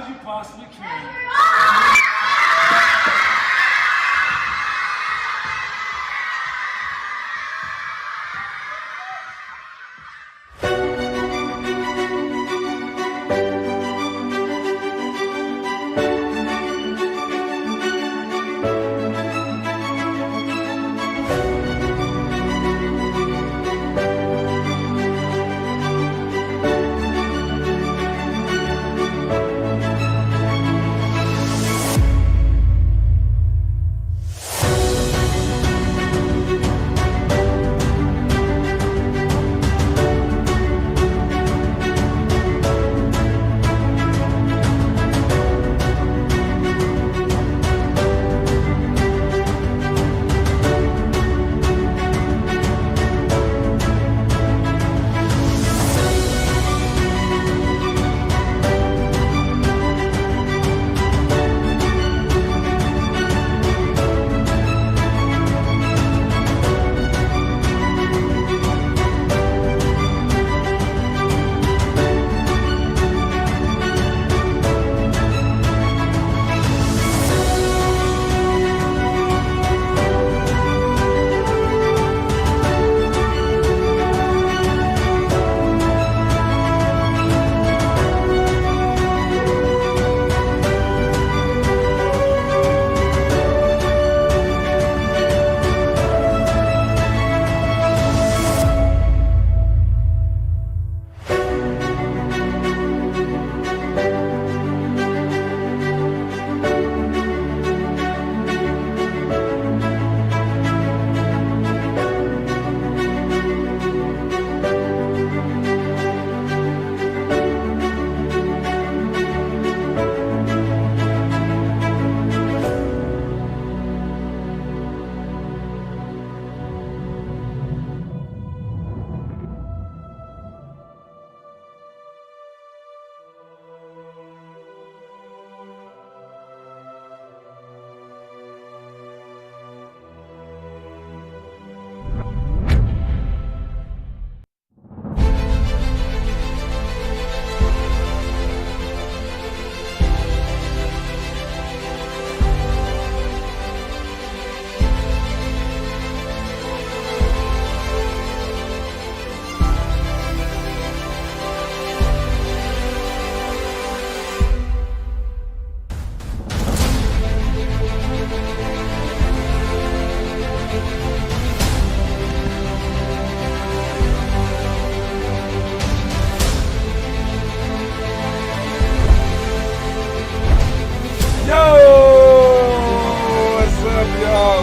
as you possibly can.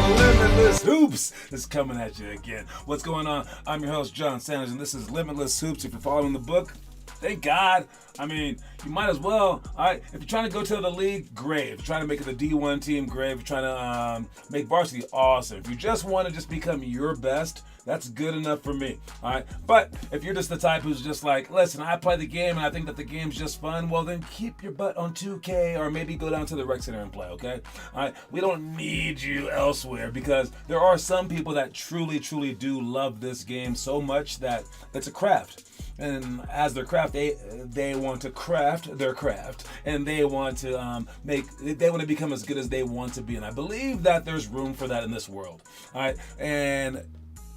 Limitless Hoops is coming at you again. What's going on? I'm your host, John Sanders, and this is Limitless Hoops. If you're following the book, thank God. I mean, you might as well. All right, if you're trying to go to the league, great. If you're trying to make it the D1 team, great. If you're trying to make varsity, awesome. If you just want to just become your best, that's good enough for me. All right, but if you're just the type who's just like, listen, I play the game and I think that the game's just fun, well then keep your butt on 2K or maybe go down to the rec center and play. Okay, all right. We don't need you elsewhere because there are some people that truly do love this game so much that it's a craft. And as their craft, they want to craft their craft, and they want to they want to become as good as they want to be. And I believe that there's room for that in this world. All right, and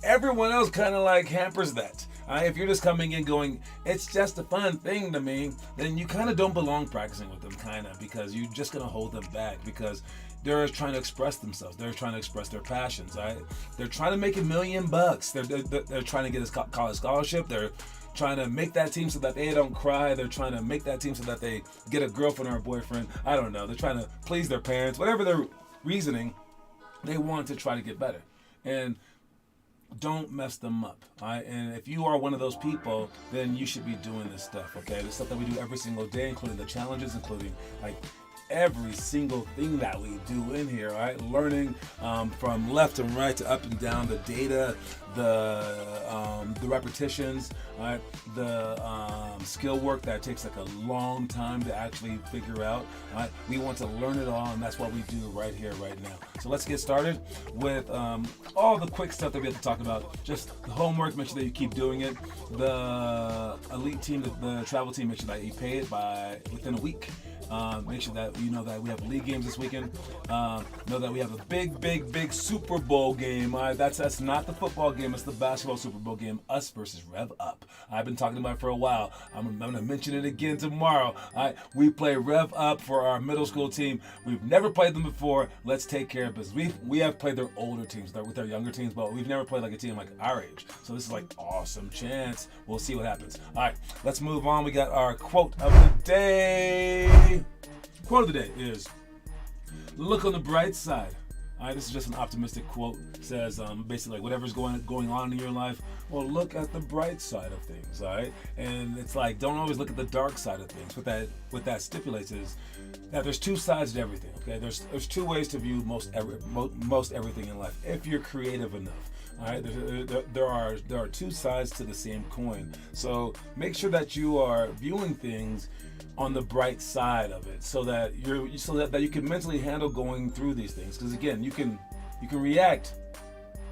everyone else kind of like hampers that. If you're just coming in going, it's just a fun thing to me, then you kind of don't belong practicing with them, kind of, because you're just gonna hold them back because they're trying to express themselves. They're trying to express their passions. Right? They're trying to make $1 million. They're trying to get a college scholarship. They're trying to make that team so that they don't cry. They're trying to make that team so that they get a girlfriend or a boyfriend. I don't know. They're trying to please their parents. Whatever their reasoning, they want to try to get better. And don't mess them up. All right? And if you are one of those people, then you should be doing this stuff, okay? The stuff that we do every single day, including the challenges, including like every single thing that we do in here, all right? Learning from left and right to up and down, the data, the repetitions, all right? The skill work that takes like a long time to actually figure out, all right? We want to learn it all, and that's what we do right here, right now. So let's get started with all the quick stuff that we have to talk about. Just the homework, make sure that you keep doing it. The elite team, the travel team, make sure that you pay it within a week. Make sure that you know that we have league games this weekend. Know that we have a big Super Bowl game. That's not the football game. It's the basketball Super Bowl game. Us versus Rev Up. I've been talking about it for a while. I'm going to mention it again tomorrow. We play Rev Up for our middle school team. We've never played them before. Let's take care of business. We have played their older teams with their younger teams, but we've never played like a team like our age. So this is like awesome chance. We'll see what happens. All right, let's move on. We got our quote of the day. Quote of the day is, look on the bright side. All right, this is just an optimistic quote. It says basically like whatever's going on in your life, well, look at the bright side of things, all right? And it's like, don't always look at the dark side of things. What that stipulates is that there's two sides to everything, okay? There's two ways to view most everything in life if you're creative enough. All right, there are two sides to the same coin. So make sure that you are viewing things on the bright side of it, so that you can mentally handle going through these things. Because again, you can react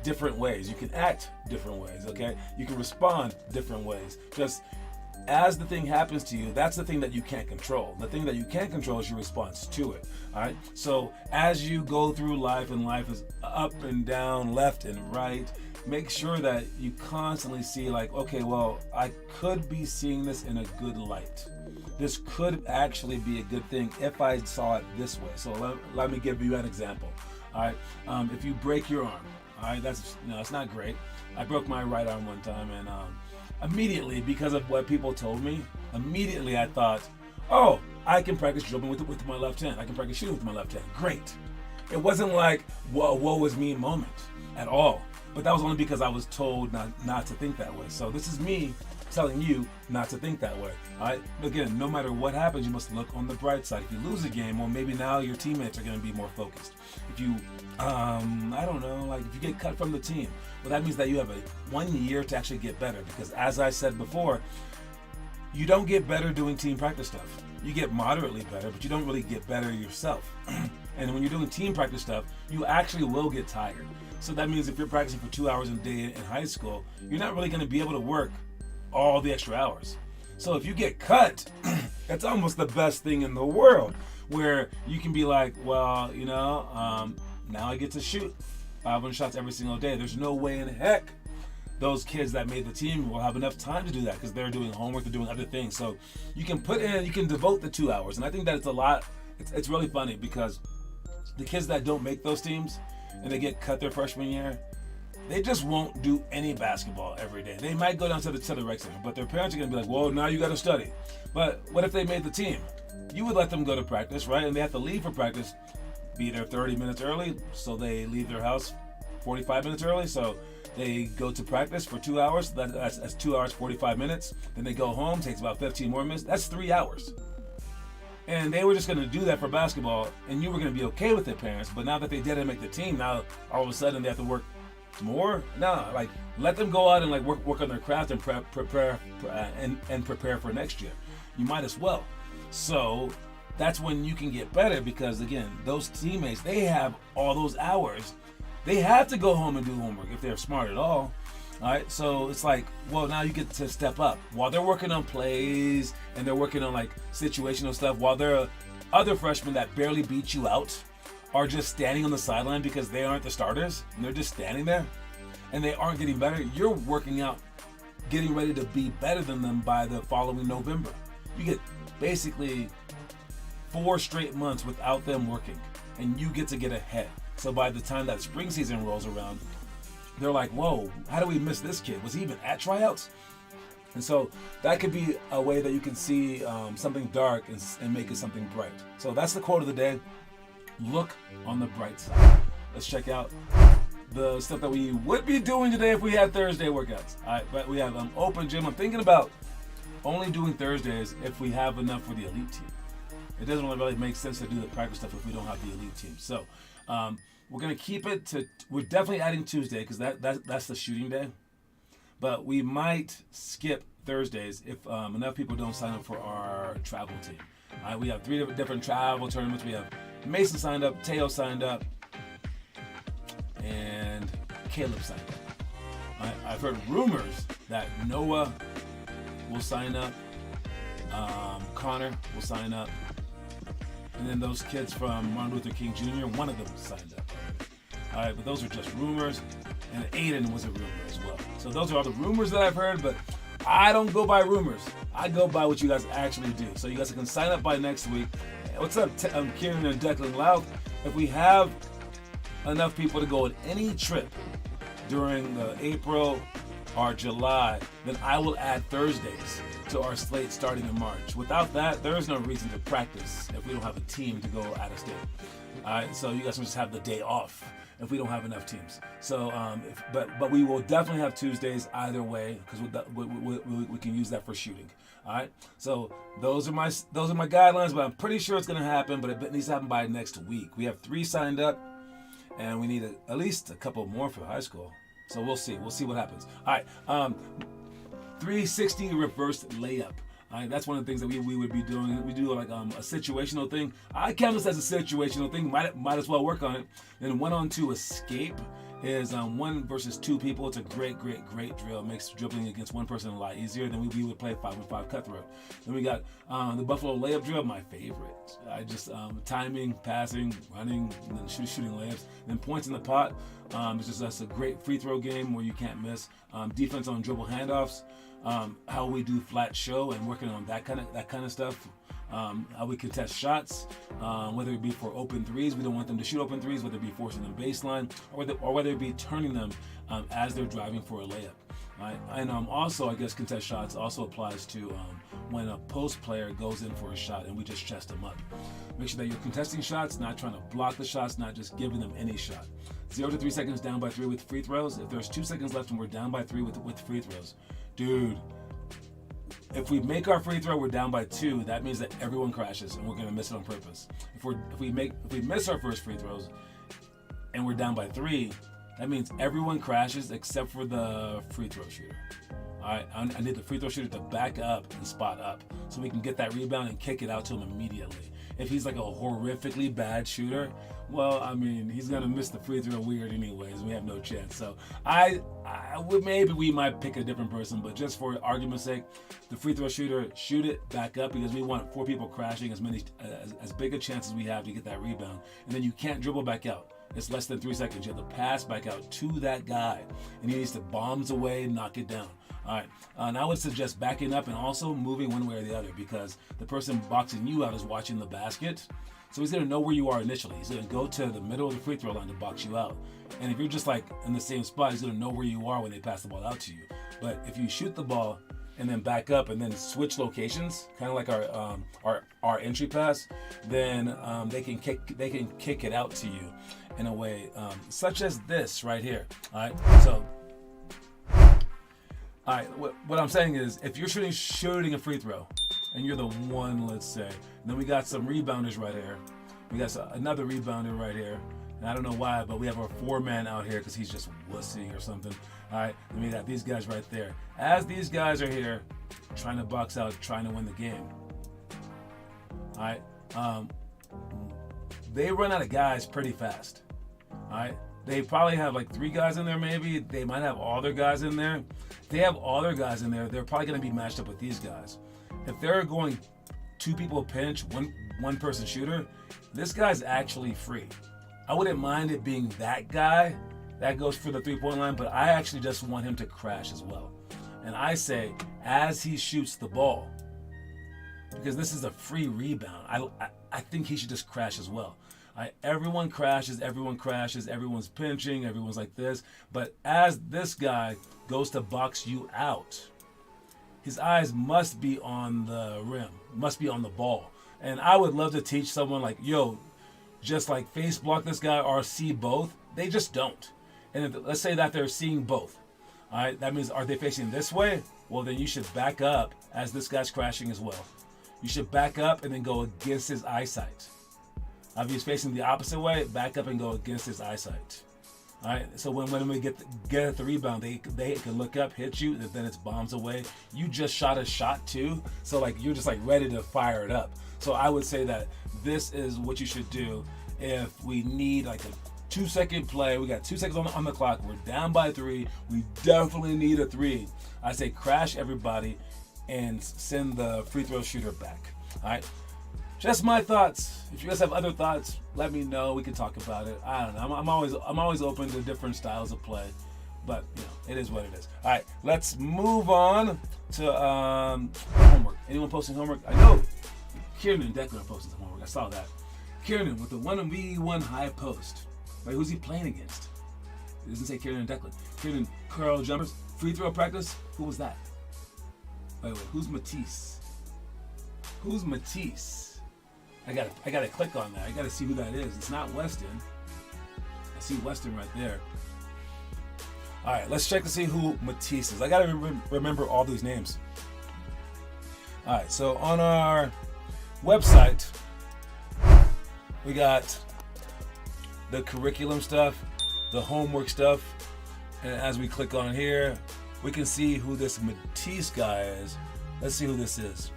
different ways, you can act different ways. Okay, you can respond different ways. Just as the thing happens to you, that's the thing that you can't control. The thing that you can control is your response to it. All right. So as you go through life, and life is up and down, left and right, make sure that you constantly see like, okay, well, I could be seeing this in a good light. This could actually be a good thing if I saw it this way. So let me give you an example. All right. If you break your arm, all right, it's not great. I broke my right arm one time, and immediately, because of what people told me, immediately I thought, oh, I can practice dribbling with my left hand. I can practice shooting with my left hand. Great. It wasn't like, woe was me moment at all. But that was only because I was told not to think that way. So this is me telling you not to think that way. All right. Again, no matter what happens, you must look on the bright side. If you lose a game, well, maybe now your teammates are going to be more focused. If you, I don't know, like if you get cut from the team, well, that means that you have 1 year to actually get better. Because as I said before, you don't get better doing team practice stuff. You get moderately better, but you don't really get better yourself. And when you're doing team practice stuff, you actually will get tired. So that means if you're practicing for 2 hours a day in high school, you're not really going to be able to work all the extra hours. So if you get cut, that's almost the best thing in the world, where you can be like, well, now I get to shoot 500 shots every single day. There's no way in heck those kids that made the team will have enough time to do that, because they're doing homework, they're doing other things. So you can devote the 2 hours. And I think that it's a lot. It's really funny, because the kids that don't make those teams and they get cut their freshman year, they just won't do any basketball every day. They might go down to the rec center, but their parents are going to be like, well, now you got to study. But what if they made the team? You would let them go to practice, right? And they have to leave for practice, be there 30 minutes early, so they leave their house 45 minutes early, so they go to practice for 2 hours. That's 2 hours, 45 minutes. Then they go home, takes about 15 more minutes. That's 3 hours. And they were just going to do that for basketball, and you were going to be okay with it, parents. But now that they didn't make the team, now all of a sudden they have to work more. No, like let them go out and like work on their craft and prepare for next year. You might as well. So that's when you can get better, because again, those teammates, they have all those hours. They have to go home and do homework if they're smart at all. All right, so it's like, well, now you get to step up while they're working on plays and they're working on like situational stuff, while there are other freshmen that barely beat you out are just standing on the sideline because they aren't the starters, and they're just standing there and they aren't getting better. You're working out, getting ready to be better than them by the following November. You get basically 4 straight months without them working, and you get to get ahead. So by the time that spring season rolls around, they're like, whoa, how do we miss this kid? Was he even at tryouts? And so that could be a way that you can see something dark and make it something bright. So that's the quote of the day. Look on the bright side. Let's check out the stuff that we would be doing today if we had Thursday workouts. All right, but we have open gym. I'm thinking about only doing Thursdays if we have enough for the elite team. it doesn't really make sense to do the practice stuff if we don't have the elite team. So we're gonna keep it to. We're definitely adding Tuesday because that's the shooting day, but we might skip Thursdays if enough people don't sign up for our travel team. We have 3 different travel tournaments. We have Mason signed up, Teo signed up, and Caleb signed up. I've heard rumors that Noah will sign up, Connor will sign up, and then those kids from Martin Luther King Jr., one of them signed up already. All right, but those are just rumors, and Aiden was a rumor as well. So those are all the rumors that I've heard, but I don't go by rumors. I go by what you guys actually do. So you guys can sign up by next week. What's up, Kieran and Declan Louth? If we have enough people to go on any trip during the April or July, then I will add Thursdays to our slate starting in March. Without that, there is no reason to practice if we don't have a team to go out of state. All right, so you guys can just have the day off if we don't have enough teams. So, but we will definitely have Tuesdays either way because we can use that for shooting. All right, so those are my guidelines, but I'm pretty sure it's going to happen. But it needs to happen by next week. We have 3 signed up, and we need at least a couple more for high school. So we'll see. We'll see what happens. All right, 360 reverse layup. All right, that's one of the things that we would be doing. We do like a situational thing. I count this as a situational thing. Might as well work on it. Then 1-on-2 escape is 1 versus 2 people. It's a great drill. It makes dribbling against one person a lot easier than we would play 5-on-5 cutthroat. Then we got the Buffalo layup drill, my favorite. I just timing, passing, running, and then shooting layups. Then points in the pot. That's a great free throw game where you can't miss. Defense on dribble handoffs. How we do flat show and working on that kind of stuff. How we contest shots, whether it be for open threes, we don't want them to shoot open threes, whether it be forcing them baseline, or whether it be turning them as they're driving for a layup. Right? And also, I guess contest shots also applies to when a post player goes in for a shot and we just chest them up. Make sure that you're contesting shots, not trying to block the shots, not just giving them any shot. 0 to 3 seconds down by 3 with free throws. If there's 2 seconds left and we're down by 3 with free throws, dude, if we make our free throw, we're down by 2. That means that everyone crashes and we're gonna miss it on purpose. If we miss our first free throws and we're down by 3, that means everyone crashes except for the free throw shooter. All right, I need the free throw shooter to back up and spot up so we can get that rebound and kick it out to him immediately. If he's like a horrifically bad shooter, well, I mean, he's gonna miss the free throw weird anyways. We have no chance. So maybe we might pick a different person, but just for argument's sake, the free throw shooter, shoot it back up because we want 4 people crashing as big a chance as we have to get that rebound. And then you can't dribble back out. It's less than 3 seconds. You have to pass back out to that guy, and he needs to bombs away and knock it down. All right, and I would suggest backing up and also moving one way or the other because the person boxing you out is watching the basket. So he's going to know where you are initially. He's going to go to the middle of the free throw line to box you out. And if you're just like in the same spot, he's going to know where you are when they pass the ball out to you. But if you shoot the ball and then back up and then switch locations, kind of like our entry pass, then they can kick it out to you in a way such as this right here. All right, so. All right, what I'm saying is if you're shooting a free throw and you're the one, let's say, and then we got some rebounders right here. We got another rebounder right here. And I don't know why, but we have our 4-man out here because he's just wussy or something. All right, and we got these guys right there. As these guys are here trying to box out, trying to win the game. All right, they run out of guys pretty fast. All right. They probably have like 3 guys in there maybe. They might have all their guys in there. If they have all their guys in there, they're probably going to be matched up with these guys. If they're going 2 people pinch, one person shooter, this guy's actually free. I wouldn't mind it being that guy that goes for the 3-point line, but I actually just want him to crash as well. And I say, as he shoots the ball, because this is a free rebound, I think he should just crash as well. Everyone crashes, everyone's pinching, everyone's like this. But as this guy goes to box you out, his eyes must be on the rim, must be on the ball. And I would love to teach someone like, yo, just like face block this guy or see both. They just don't. And let's say that they're seeing both. All right, that means are they facing this way? Well, then you should back up as this guy's crashing as well. you should back up and then go against his eyesight. If he's facing the opposite way, back up and go against his eyesight. All right. So when we get at the rebound, they can look up, hit you, and then it's bombs away. You just shot a shot too, so like you're just like ready to fire it up. So I would say that this is what you should do if we need like a 2-second play. We got 2 seconds on the clock. We're down by 3. We definitely need a 3. I say crash everybody and send the free throw shooter back. All right. Just my thoughts. If you guys have other thoughts, let me know. We can talk about it. I don't know. I'm always open to different styles of play, but you know, it is what it is. All right, let's move on to homework. Anyone posting homework? I know Kieran and Declan are posting some homework. I saw that. Kieran with the 1v1 high post. Wait, who's he playing against? It doesn't say Kieran and Declan. Kieran curl jumpers, free throw practice. Who was that? Wait, who's Matisse? Who's Matisse? I gotta click on that. I gotta see who that is. It's not Weston. I see Weston right there. All right, let's check to see who Matisse is. I gotta remember all these names. All right, so on our website, we got the curriculum stuff, the homework stuff, and as we click on here, we can see who this Matisse guy is. Let's see who this is.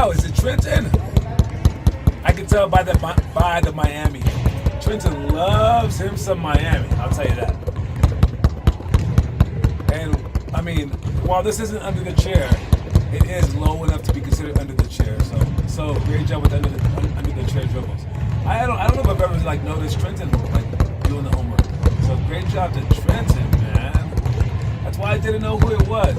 Oh, is it Trenton? I can tell by the Miami. Trenton loves him some Miami, I'll tell you that. And I mean, while this isn't under the chair, it is low enough to be considered under the chair. So great job with under the chair dribbles. I don't know if I've ever like noticed Trenton like doing the homework. So great job to Trenton, man. That's why I didn't know who it was.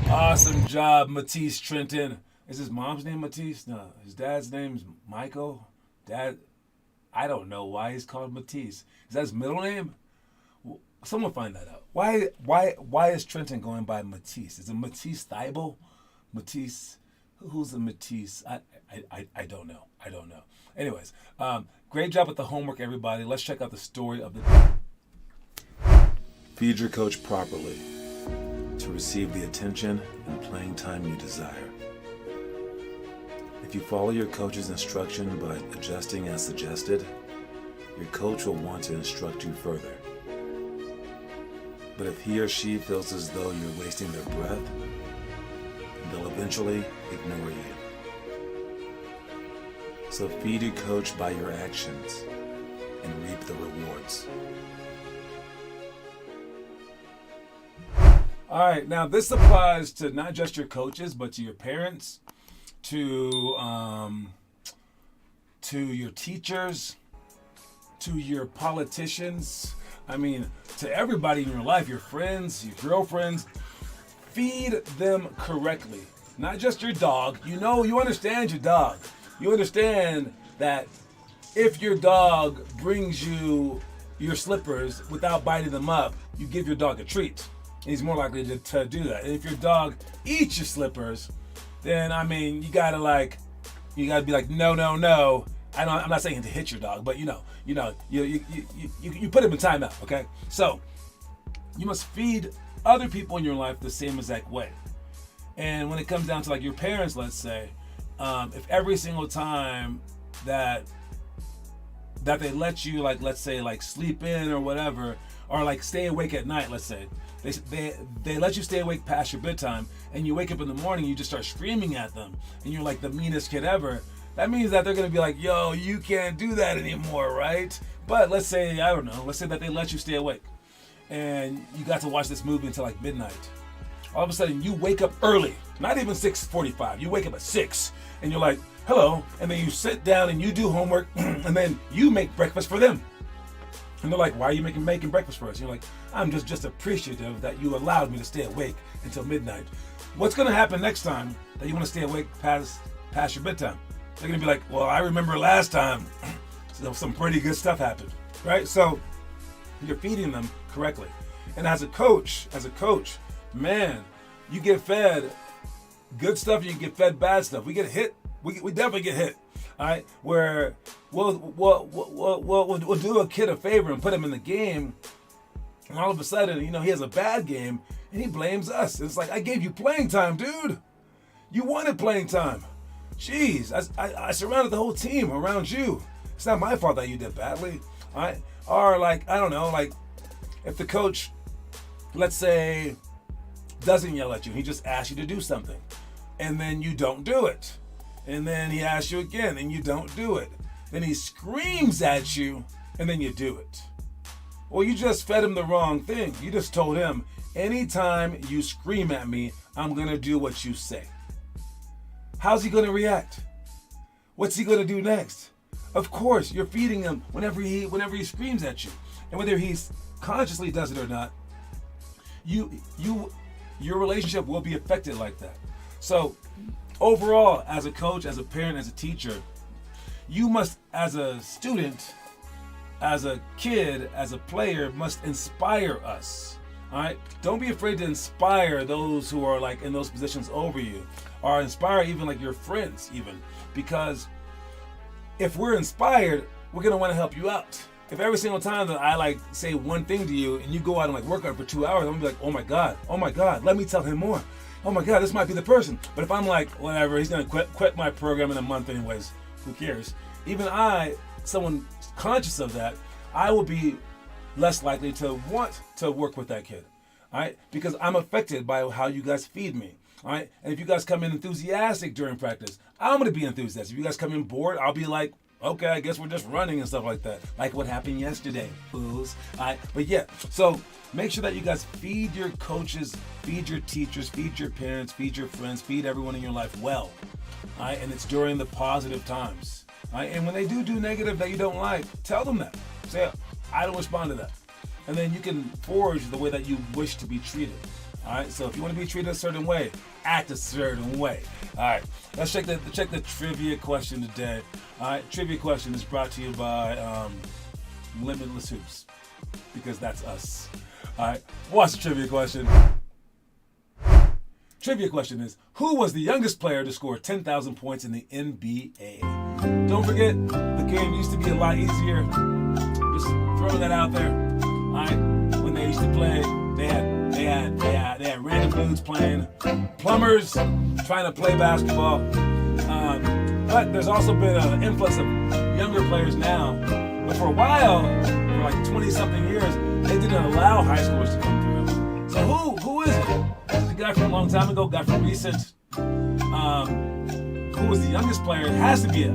Awesome job, Matisse Trenton. Is his mom's name Matisse? No, his dad's name's Michael. I don't know why he's called Matisse. Is that his middle name? Someone find that out. Why is Trenton going by Matisse? Is it Matisse Thibault? Matisse? Who's the Matisse? I don't know. I don't know. Anyways, great job with the homework, everybody. Let's check out the story of the day. Feed your coach properly to receive the attention and playing time you desire. If you follow your coach's instruction by adjusting as suggested, your coach will want to instruct you further. But if he or she feels as though you're wasting their breath, they'll eventually ignore you. So feed your coach by your actions and reap the rewards. All right, now this applies to not just your coaches, but to your parents, to your teachers, to your politicians. I mean, to everybody in your life, your friends, your girlfriends. Feed them correctly. Not just your dog. You understand your dog. You understand that if your dog brings you your slippers without biting them up, you give your dog a treat. He's more likely to do that. And if your dog eats your slippers, then I mean, you gotta be like, no. I'm not saying to hit your dog, but you put him in timeout, okay? So you must feed other people in your life the same exact way. And when it comes down to like your parents, let's say, if every single time that they let you let's say sleep in or whatever, or like stay awake at night, let's say, they let you stay awake past your bedtime, and you wake up in the morning, you just start screaming at them, and you're like the meanest kid ever. That means that they're gonna be like, yo, you can't do that anymore, right? But let's say that they let you stay awake, and you got to watch this movie until like midnight. All of a sudden, you wake up early, not even 6:45. You wake up at 6, and you're like, hello, and then you sit down and you do homework, and then you make breakfast for them. And they're like, why are you making breakfast for us? And you're like, I'm just appreciative that you allowed me to stay awake until midnight. What's going to happen next time that you want to stay awake past your bedtime? They're going to be like, well, I remember last time some pretty good stuff happened, right? So you're feeding them correctly. And as a coach, man, you get fed good stuff, you get fed bad stuff. We get hit. We definitely get hit. All right, where we'll do a kid a favor and put him in the game, and all of a sudden, he has a bad game, And he blames us. It's like, I gave you playing time, dude. You wanted playing time. Jeez, I surrounded the whole team around you. It's not my fault that you did badly. All right? Or like, I don't know, like if the coach, let's say, doesn't yell at you, he just asks you to do something, and then you don't do it. And then he asks you again, and you don't do it. Then he screams at you, and then you do it. Well, you just fed him the wrong thing. You just told him, anytime you scream at me, I'm going to do what you say. How's he going to react? What's he going to do next? Of course, you're feeding him whenever he screams at you. And whether he consciously does it or not, your relationship will be affected like that. So overall, as a coach, as a parent, as a teacher, you must, as a student, as a kid, as a player, must inspire us. All right? Don't be afraid to inspire those who are like in those positions over you, or inspire even like your friends even, because if we're inspired, we're going to want to help you out. If every single time that I like say one thing to you and you go out and like work out for 2 hours, I'm gonna be like, oh my God, let me tell him more. Oh my God, this might be the person. But if I'm like, whatever, he's gonna quit my program in a month anyways, who cares? Even someone conscious of that, I will be less likely to want to work with that kid. All right? Because I'm affected by how you guys feed me. All right? And if you guys come in enthusiastic during practice, I'm gonna be enthusiastic. If you guys come in bored, I'll be like, okay, I guess we're just running and stuff like that. Like what happened yesterday, fools. All right, but yeah, so make sure that you guys feed your coaches, feed your teachers, feed your parents, feed your friends, feed everyone in your life well. All right, and it's during the positive times. All right, and when they do negative that you don't like, tell them that. Say, I don't respond to that. And then you can forge the way that you wish to be treated. All right, so if you want to be treated a certain way, act a certain way. All right, let's check the trivia question today. All right, trivia question is brought to you by Limitless Hoops, because that's us. All right, what's the trivia question? Trivia question is, who was the youngest player to score 10,000 points in the NBA? Don't forget, the game used to be a lot easier. Just throwing that out there. All right, when they used to play, they had random dudes playing, plumbers trying to play basketball. But there's also been an influx of younger players now. But for a while, for like 20-something years, they didn't allow high schoolers to come through. So who is it? Is it the guy from a long time ago? Guy from recent? Who was the youngest player? It has to be a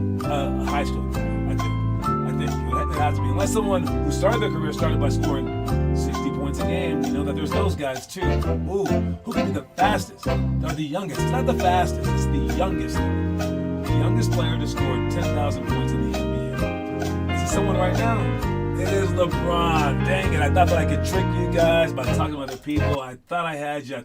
high school player, I think it has to be. Unless someone who started their career started by scoring 60 points a game. You know that there's those guys too. Ooh, who could be the fastest? Or the youngest? It's not the fastest, it's the youngest. The youngest player to score 10,000 points in the NBA. Is it someone right now? It is LeBron. Dang it, I thought that I could trick you guys by talking to other people. I thought I had you.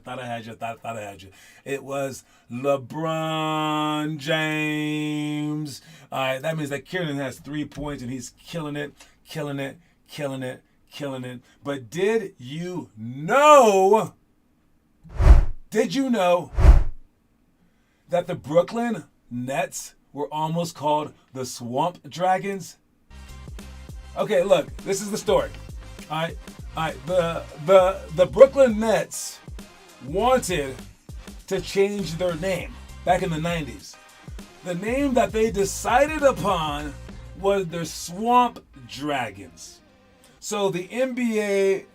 It was LeBron James. All right, that means that Kieran has 3 points and he's killing it. But did you know that the Brooklyn Nets were almost called the Swamp Dragons? Okay, look, this is the story. All right. The Brooklyn Nets wanted to change their name back in the 90s. The name that they decided upon was the Swamp Dragons. So the NBA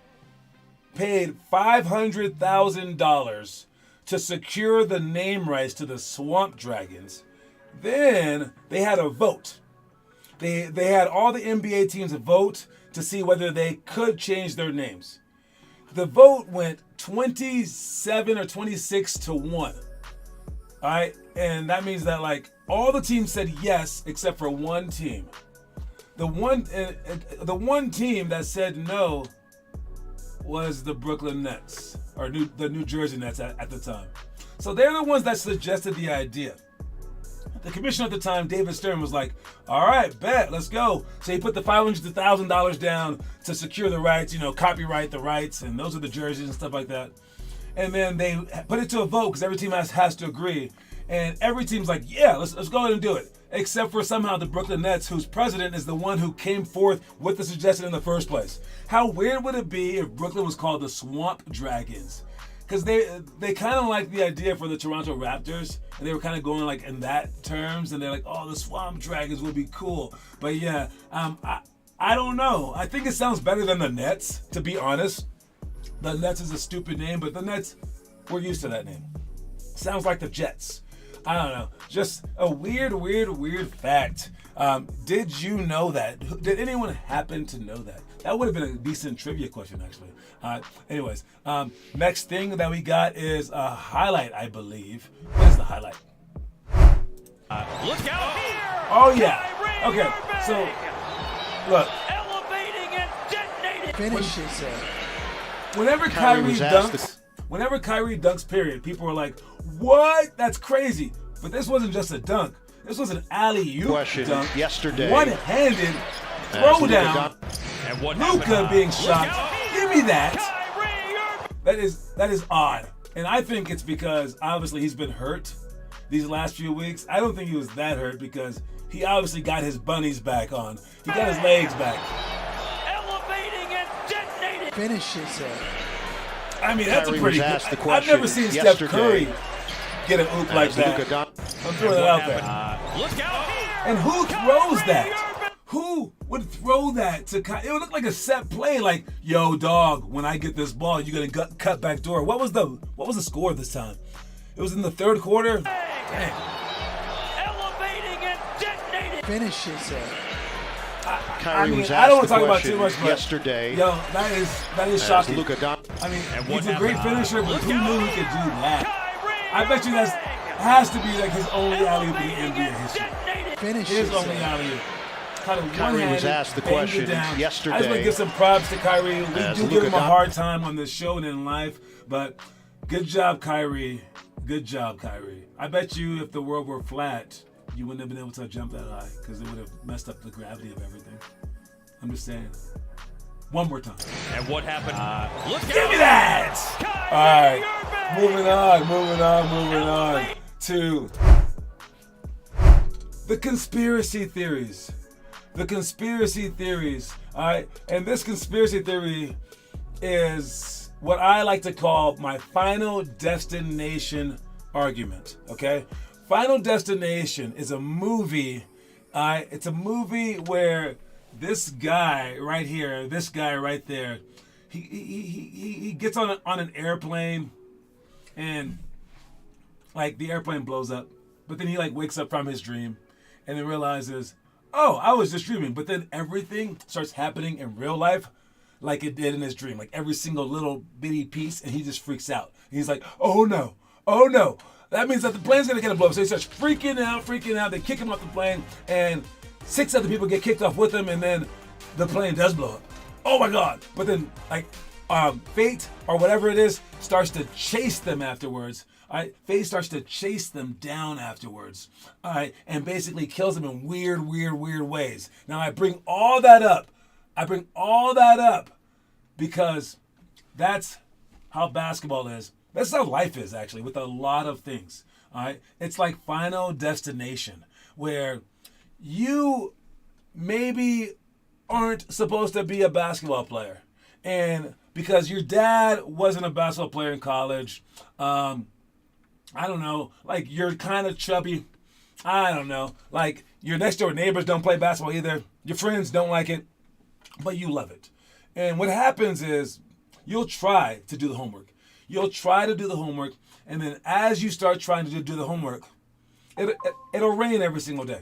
paid $500,000 to secure the name rights to the Swamp Dragons. Then they had a vote. They had all the NBA teams vote to see whether they could change their names. The vote went 27 or 26 to 1. All right, and that means that like all the teams said yes except for one team. The one team that said no was the Brooklyn Nets, or the New Jersey Nets at the time. So they're the ones that suggested the idea. The commissioner at the time, David Stern, was like, all right, bet, let's go. So he put the $500,000 down to secure the rights, copyright the rights, and those are the jerseys and stuff like that. And then they put it to a vote because every team has to agree. And every team's like, yeah, let's go ahead and do it. Except for somehow the Brooklyn Nets, whose president is the one who came forth with the suggestion in the first place. How weird would it be if Brooklyn was called the Swamp Dragons? because they kind of like the idea for the Toronto Raptors, and they were kind of going like in that terms, and they're like, oh, the Swamp Dragons would be cool. But yeah, I don't know. I think it sounds better than the Nets, to be honest. The Nets is a stupid name, but the Nets, we're used to that name. Sounds like the Jets. I don't know. Just a weird fact. Did you know that? Did anyone happen to know that? That would have been a decent trivia question, actually. Anyways, next thing that we got is a highlight, I believe. What is the highlight? Look out here! Oh, yeah. Okay, so, look. Elevating and detonating. Finishes it. Whenever Kyrie dunks, period, people were like, what? That's crazy. But this wasn't just a dunk. This was an alley-oop dunk. Yesterday. One-handed throwdown. And what Luka being shot. Give me that. That is odd. And I think it's because, obviously, he's been hurt these last few weeks. I don't think he was that hurt because he obviously got his bunnies back on. He got his legs back. Elevating and detonating. Finishes it. I mean, that's a pretty good. I've never seen Steph Curry get an oop like that. I'm throwing it out there. Look out here! And who throws that? Who would throw that to Kyrie? It would look like a set play, like, yo, dog, when I get this ball, you're gonna cut back door. What was the score this time? It was in the third quarter. Dang. Elevating and detonating. Finishes it. I mean, I don't want to talk about too much, but yesterday. Yo, that is shocking. I mean, he's a great finisher, but who knew he could do that? I bet you that has to be like his only alley-oop in the NBA history. Finishes His only alley-oop. Kind of Kyrie was asked the question yesterday. I just want to give some props to Kyrie. We do give him a hard time on this show and in life, but good job, Kyrie. Good job, Kyrie. I bet you if the world were flat, you wouldn't have been able to jump that high because it would have messed up the gravity of everything. I'm just saying. One more time. And what happened? Give me that! All right. Moving on to the conspiracy theories. The conspiracy theories. All right. And this conspiracy theory is what I like to call my Final Destination argument. Okay? Final Destination is a movie. It's a movie where this guy right here, this guy right there, he gets on an airplane, and like the airplane blows up, but then he like wakes up from his dream, and then realizes, oh, I was just dreaming. But then everything starts happening in real life, like it did in his dream, like every single little bitty piece, and he just freaks out. And he's like, oh no. That means that the plane's gonna get a blow up. So he starts freaking out. They kick him off the plane, and 6 other people get kicked off with him, and then the plane does blow up. Oh my God! But then, like, fate or whatever it is starts to chase them afterwards. All right, fate starts to chase them down afterwards. All right, and basically kills them in weird ways. Now I bring all that up. Because that's how basketball is. That's how life is, actually, with a lot of things. All right, it's like Final Destination, where you maybe aren't supposed to be a basketball player, and because your dad wasn't a basketball player in college, I don't know, like you're kind of chubby, I don't know, like your next door neighbors don't play basketball either, your friends don't like it, but you love it. And what happens is you'll try to do the homework. And then as you start trying to do the homework, it'll rain every single day.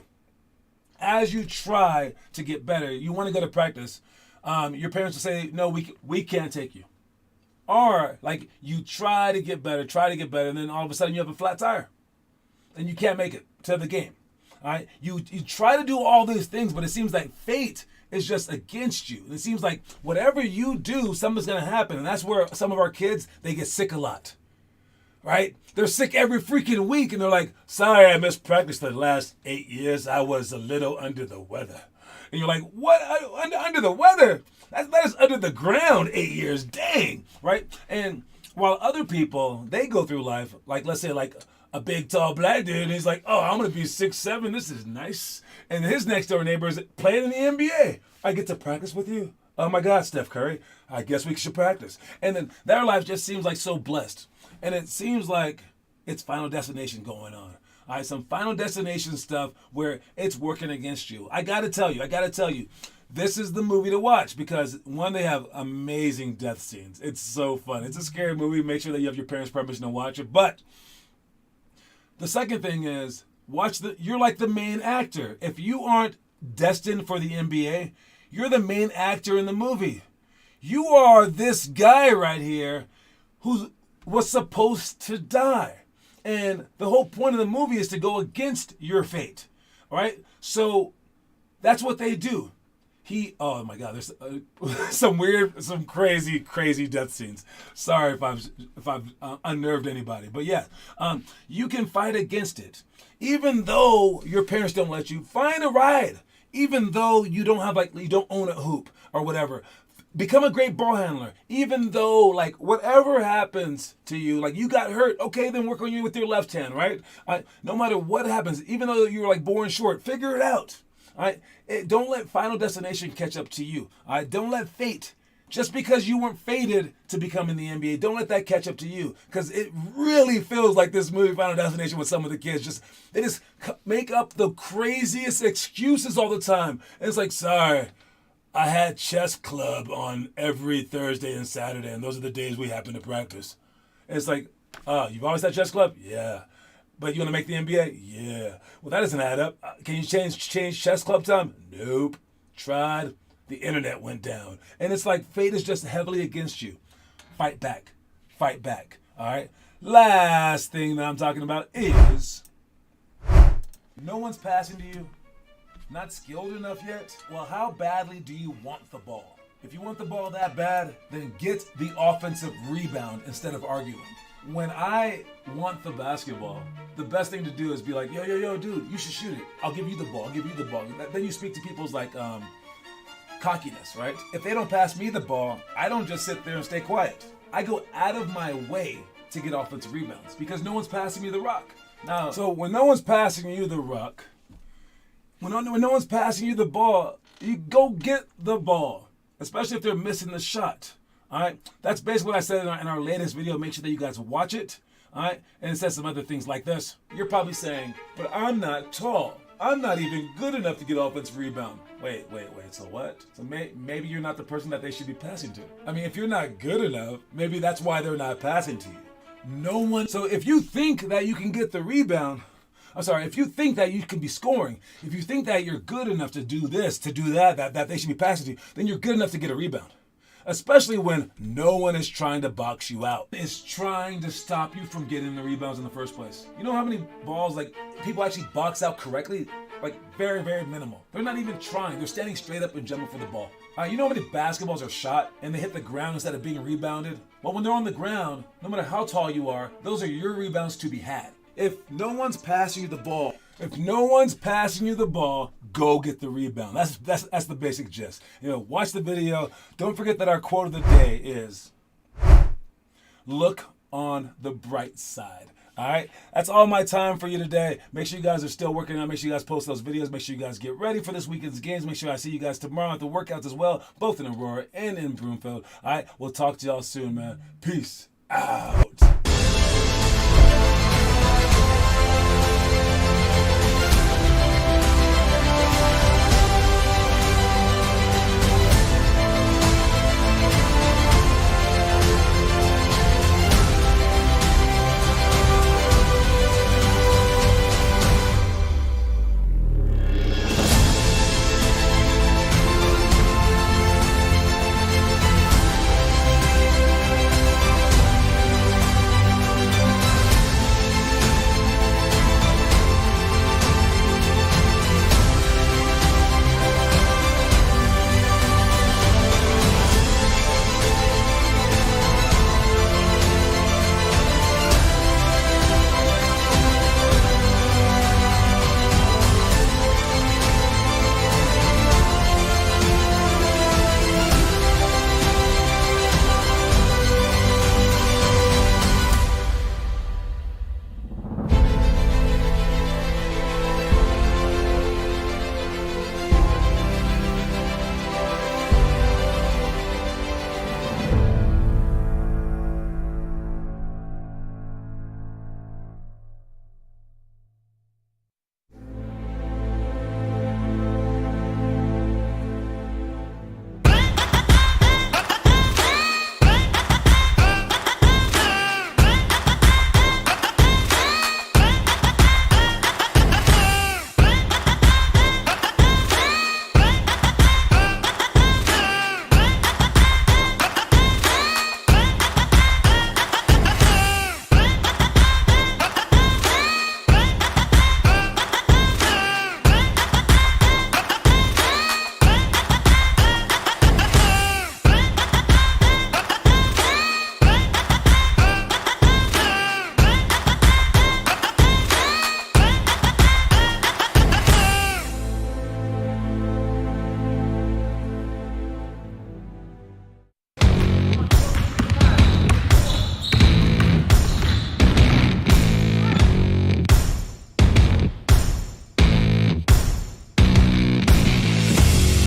As you try to get better, you want to go to practice, your parents will say, no, we can't take you. Or like you try to get better, and then all of a sudden you have a flat tire and you can't make it to the game. All right, you try to do all these things, but it seems like fate is just against you. It seems like whatever you do, something's gonna happen, and that's where some of our kids, they get sick a lot. Right? They're sick every freaking week, and they're like, sorry, I missed practice the last 8 years. I was a little under the weather. And you're like, what? Under the weather? That is under the ground 8 years. Dang. Right? And while other people, they go through life, like let's say like a big, tall, black dude, and he's like, oh, I'm going to be 6'7". This is nice. And his next door neighbor is playing in the NBA. I get to practice with you. Oh my God, Steph Curry. I guess we should practice. And then their life just seems like so blessed. And it seems like it's Final Destination going on. All right, some Final Destination stuff where it's working against you. I gotta tell you, this is the movie to watch because one, they have amazing death scenes. It's so fun. It's a scary movie. Make sure that you have your parents' permission to watch it. But the second thing is you're like the main actor. If you aren't destined for the NBA, you're the main actor in the movie. You are this guy right here who was supposed to die. And the whole point of the movie is to go against your fate. All right? So that's what they do. Oh my God, there's some crazy death scenes. Sorry if I've unnerved anybody, but yeah, you can fight against it, even though your parents don't let you. Find a ride, even though you don't own a hoop or whatever. Become a great ball handler, even though whatever happens to you, you got hurt. Okay, then work on you with your left hand, right? No matter what happens, even though you were born short, figure it out. All right, don't let Final Destination catch up to you. All right, don't let fate, just because you weren't fated to become in the NBA, don't let that catch up to you. Because it really feels like this movie, Final Destination, with some of the kids, they just make up the craziest excuses all the time. And it's like, sorry, I had chess club on every Thursday and Saturday, and those are the days we happen to practice. And it's like, oh, you've always had chess club? Yeah. But you want to make the NBA? Yeah. Well, that doesn't add up. Can you change chess club time? Nope. Tried. The internet went down. And it's like fate is just heavily against you. Fight back. Fight back. All right? Last thing that I'm talking about is no one's passing to you. Not skilled enough yet? Well, how badly do you want the ball? If you want the ball that bad, then get the offensive rebound instead of arguing. When I want the basketball, the best thing to do is be like, yo, dude, you should shoot it. I'll give you the ball. Then you speak to people's cockiness, right? If they don't pass me the ball, I don't just sit there and stay quiet. I go out of my way to get offensive rebounds because no one's passing me the rock. Now, so when no one's passing you the rock, when no one's passing you the ball, you go get the ball, especially if they're missing the shot. All right, that's basically what I said in our latest video. Make sure that you guys watch it. All right, and it says some other things like this. You're probably saying, but I'm not tall. I'm not even good enough to get offensive rebound. Wait. So what? So maybe you're not the person that they should be passing to. I mean, if you're not good enough, maybe that's why they're not passing to you. So if you think that you can get the rebound, if you think that you can be scoring, if you think that you're good enough to do this, to do that they should be passing to you, then you're good enough to get a rebound. Especially when no one is trying to box you out. It's trying to stop you from getting the rebounds in the first place. You know how many balls people actually box out correctly? Very, very minimal. They're not even trying. They're standing straight up and jumping for the ball. You know how many basketballs are shot and they hit the ground instead of being rebounded? Well, when they're on the ground, no matter how tall you are, those are your rebounds to be had. If no one's passing you the ball, go get the rebound. That's the basic gist. Watch the video. Don't forget that our quote of the day is, look on the bright side. All right, that's all my time for you today. Make sure you guys are still working out. Make sure you guys post those videos. Make sure you guys get ready for this weekend's games. Make sure I see you guys tomorrow at the workouts as well, both in Aurora and in Broomfield. All right, we'll talk to y'all soon, man. Peace out.